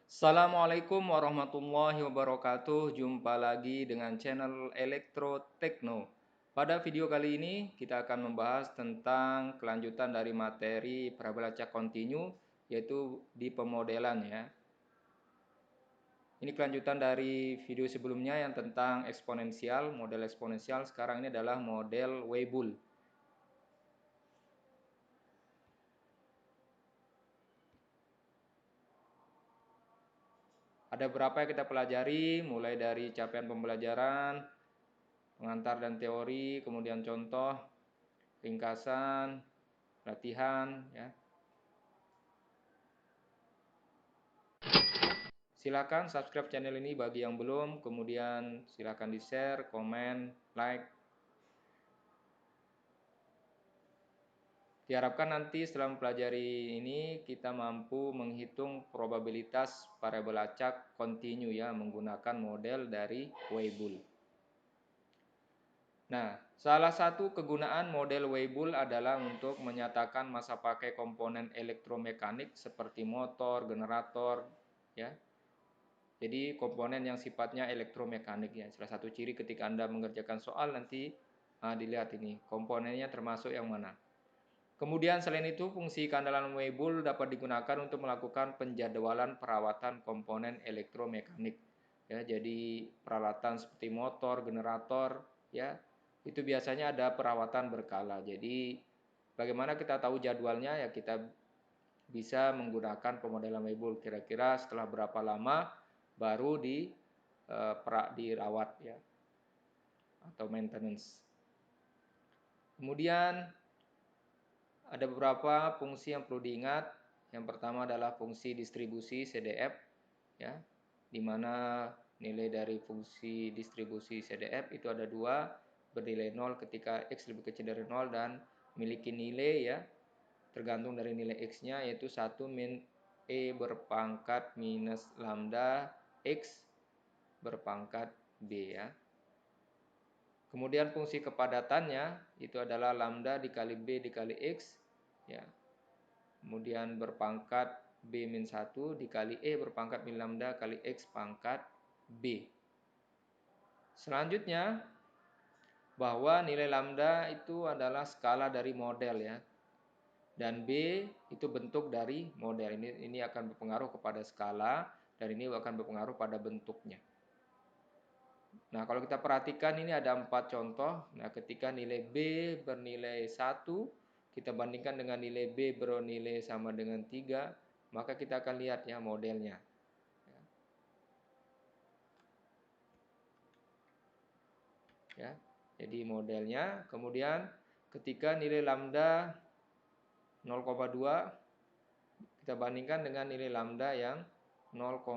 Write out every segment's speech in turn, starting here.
Assalamualaikum warahmatullahi wabarakatuh. Jumpa lagi dengan channel Elektro Tekno. Pada video kali ini kita akan membahas tentang kelanjutan dari materi parabola acak kontinu, yaitu di pemodelan ya. Ini kelanjutan dari video sebelumnya yang tentang eksponensial, model eksponensial. Sekarang ini adalah model Weibull. Ada beberapa yang kita pelajari, mulai dari capaian pembelajaran, pengantar dan teori, kemudian contoh, ringkasan, latihan ya. Silakan subscribe channel ini bagi yang belum, kemudian silakan di-share, komen, like. Diharapkan nanti setelah mempelajari ini kita mampu menghitung probabilitas parabola acak kontinu ya menggunakan model dari Weibull. Nah, salah satu kegunaan model Weibull adalah untuk menyatakan masa pakai komponen elektromekanik seperti motor, generator ya. Jadi komponen yang sifatnya elektromekanik ya. Salah satu ciri ketika Anda mengerjakan soal nanti dilihat ini komponennya termasuk yang mana. Kemudian selain itu fungsi keandalan Weibull dapat digunakan untuk melakukan penjadwalan perawatan komponen elektromekanik. Ya, jadi peralatan seperti motor, generator ya, itu biasanya ada perawatan berkala. Jadi bagaimana kita tahu jadwalnya ya kita bisa menggunakan pemodelan Weibull. Kira-kira setelah berapa lama baru dirawat ya atau maintenance. Kemudian ada beberapa fungsi yang perlu diingat. Yang pertama adalah fungsi distribusi CDF ya, di mana nilai dari fungsi distribusi CDF itu ada dua, bernilai 0 ketika X lebih kecil dari 0 dan memiliki nilai ya tergantung dari nilai X-nya, yaitu 1 min E berpangkat minus lambda X berpangkat B ya. Kemudian fungsi kepadatannya itu adalah lambda dikali B dikali X ya. Kemudian berpangkat B min 1 dikali E berpangkat min lambda kali X pangkat B. Selanjutnya bahwa nilai lambda itu adalah skala dari model ya. Dan B itu bentuk dari model. Ini akan berpengaruh kepada skala dan ini akan berpengaruh pada bentuknya. Nah, kalau kita perhatikan ini ada 4 contoh. Nah, ketika nilai B bernilai 1, kita bandingkan dengan nilai B bernilai sama dengan 3, maka kita akan lihat ya modelnya. Ya. Jadi modelnya, kemudian ketika nilai lambda 0,2 kita bandingkan dengan nilai lambda yang 0,05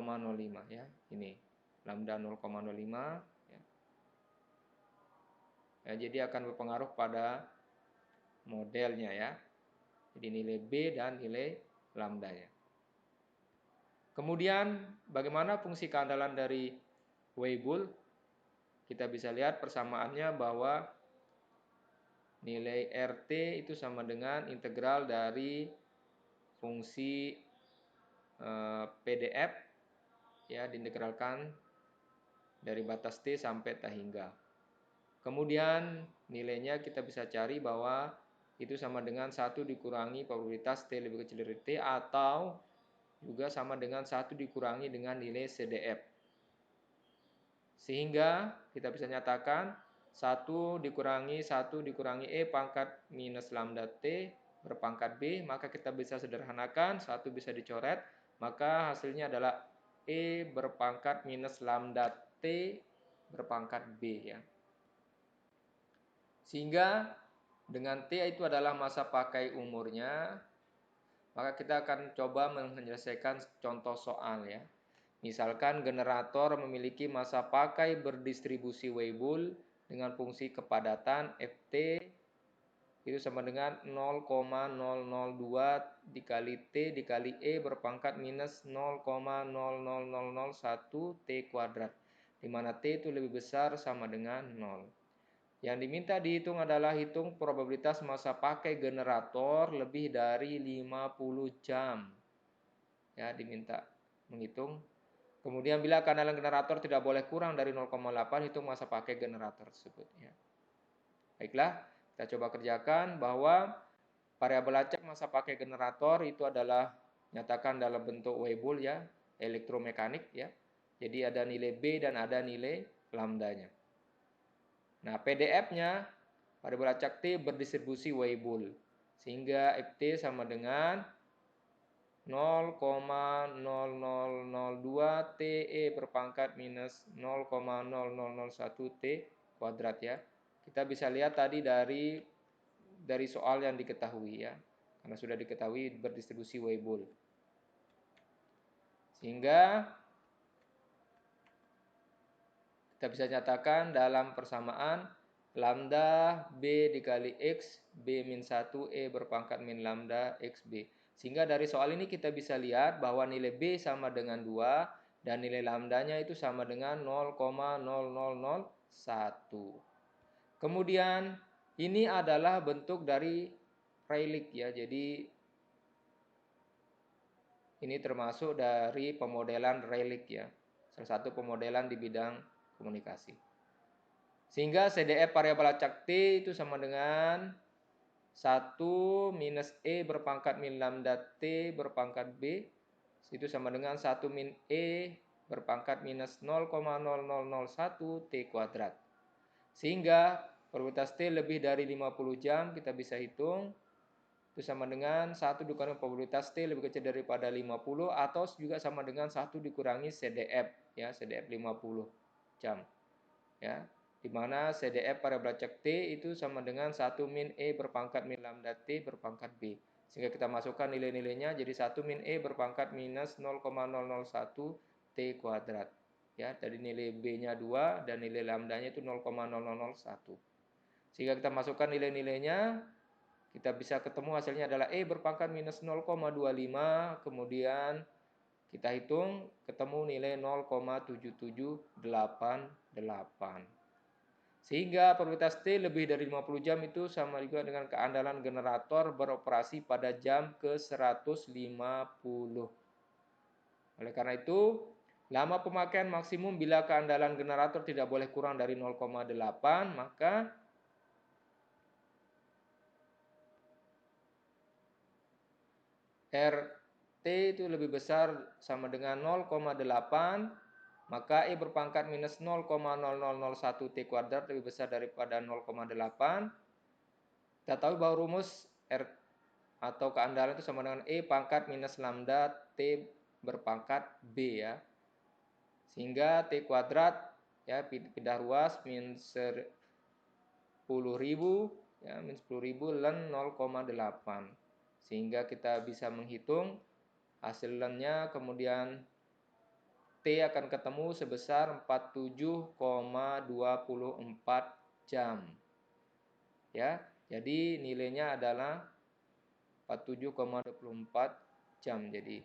ya. Ini lambda 0,05 ya. Ya, jadi akan berpengaruh pada modelnya ya. Jadi nilai B dan nilai lambdanya. Kemudian bagaimana fungsi keandalan dari Weibull? Kita bisa lihat persamaannya bahwa nilai RT itu sama dengan integral dari fungsi PDF ya diintegralkan dari batas T sampai T hingga. Kemudian nilainya kita bisa cari bahwa itu sama dengan 1 dikurangi probabilitas T lebih kecil dari T atau juga sama dengan 1 dikurangi dengan nilai CDF. Sehingga kita bisa nyatakan 1 dikurangi E pangkat minus lambda T berpangkat B, maka kita bisa sederhanakan, 1 bisa dicoret, maka hasilnya adalah E berpangkat minus lambda T berpangkat B ya. Sehingga dengan T itu adalah masa pakai umurnya, maka kita akan coba menyelesaikan contoh soal ya. Misalkan generator memiliki masa pakai berdistribusi Weibull dengan fungsi kepadatan Ft itu sama dengan 0,002 dikali T dikali E berpangkat minus 0,00001 T kuadrat, di mana T itu lebih besar sama dengan 0. Yang diminta dihitung adalah hitung probabilitas masa pakai generator lebih dari 50 jam. Ya, diminta menghitung. Kemudian bila keandalan generator tidak boleh kurang dari 0,8, hitung masa pakai generator tersebut. Ya. Baiklah, kita coba kerjakan bahwa variabel acak masa pakai generator itu adalah nyatakan dalam bentuk Weibull ya, elektromekanik ya. Jadi ada nilai B dan ada nilai lambdanya. Nah, PDF-nya variabel acak T berdistribusi Weibull. Sehingga FT sama dengan 0,0002 TE berpangkat minus 0,0001 T kuadrat ya. Kita bisa lihat tadi dari soal yang diketahui ya. Karena sudah diketahui berdistribusi Weibull. Sehingga kita bisa nyatakan dalam persamaan lambda B dikali X B min 1 E berpangkat min lambda X B. Sehingga dari soal ini kita bisa lihat bahwa nilai B sama dengan 2 dan nilai lambdanya itu sama dengan 0,0001. Kemudian ini adalah bentuk dari Rayleigh ya. Jadi ini termasuk dari pemodelan Rayleigh ya. Salah satu pemodelan di bidang komunikasi. Sehingga CDF variabel acak T itu sama dengan 1 minus E berpangkat min lambda T berpangkat B. Itu sama dengan 1 min E berpangkat minus 0,0001 T kuadrat. Sehingga probabilitas T lebih dari 50 jam kita bisa hitung. Itu sama dengan 1 dikurangi probabilitas T lebih kecil daripada 50 atau juga sama dengan 1 dikurangi CDF ya, CDF 50 jam. Ya, di mana CDF variabel acak T itu sama dengan 1 min E berpangkat min lambda T berpangkat B. Sehingga kita masukkan nilai-nilainya jadi 1 min E berpangkat minus 0,001 T kuadrat. Ya, dari nilai B-nya 2 dan nilai lambdanya itu 0,0001. Sehingga kita masukkan nilai-nilainya, kita bisa ketemu hasilnya adalah E berpangkat minus 0,25, kemudian kita hitung ketemu nilai 0,7788. Sehingga probabilitas T lebih dari 50 jam itu sama juga dengan keandalan generator beroperasi pada jam ke-150. Oleh karena itu, lama pemakaian maksimum bila keandalan generator tidak boleh kurang dari 0,8, maka RT itu lebih besar sama dengan 0,8, maka E berpangkat minus 0,0001 T kuadrat lebih besar daripada 0,8. Kita tahu bahwa rumus R atau keandalan itu sama dengan E pangkat minus lambda T berpangkat B ya. Sehingga T kuadrat ya pindah ruas min 10.000 ya, min 10.000 ln 0,8. Sehingga kita bisa menghitung hasil ln-nya, kemudian T akan ketemu sebesar 47,24 jam. Ya, jadi nilainya adalah 47,24 jam. Jadi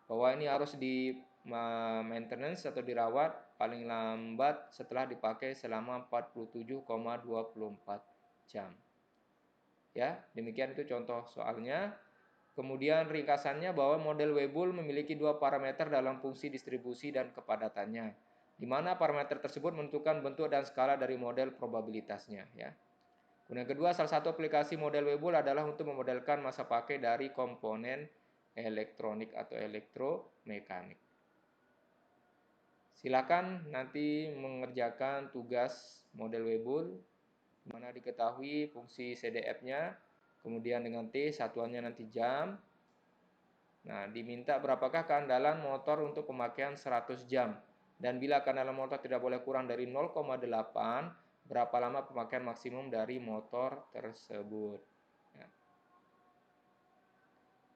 bahwa ini harus di maintenance atau dirawat paling lambat setelah dipakai selama 47,24 jam. Ya, demikian itu contoh soalnya. Kemudian ringkasannya bahwa model Weibull memiliki dua parameter dalam fungsi distribusi dan kepadatannya, di mana parameter tersebut menentukan bentuk dan skala dari model probabilitasnya. Ya. Kemudian kedua, salah satu aplikasi model Weibull adalah untuk memodelkan masa pakai dari komponen elektronik atau elektromekanik. Silakan nanti mengerjakan tugas model Weibull, di mana diketahui fungsi CDF-nya, kemudian dengan T satuannya nanti jam. Nah, diminta berapakah keandalan motor untuk pemakaian 100 jam. Dan bila keandalan motor tidak boleh kurang dari 0,8, berapa lama pemakaian maksimum dari motor tersebut. Ya.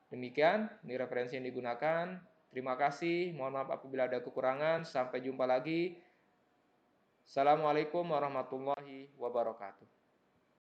Demikian, ini referensi yang digunakan. Terima kasih, mohon maaf apabila ada kekurangan. Sampai jumpa lagi. Assalamualaikum warahmatullahi wabarakatuh.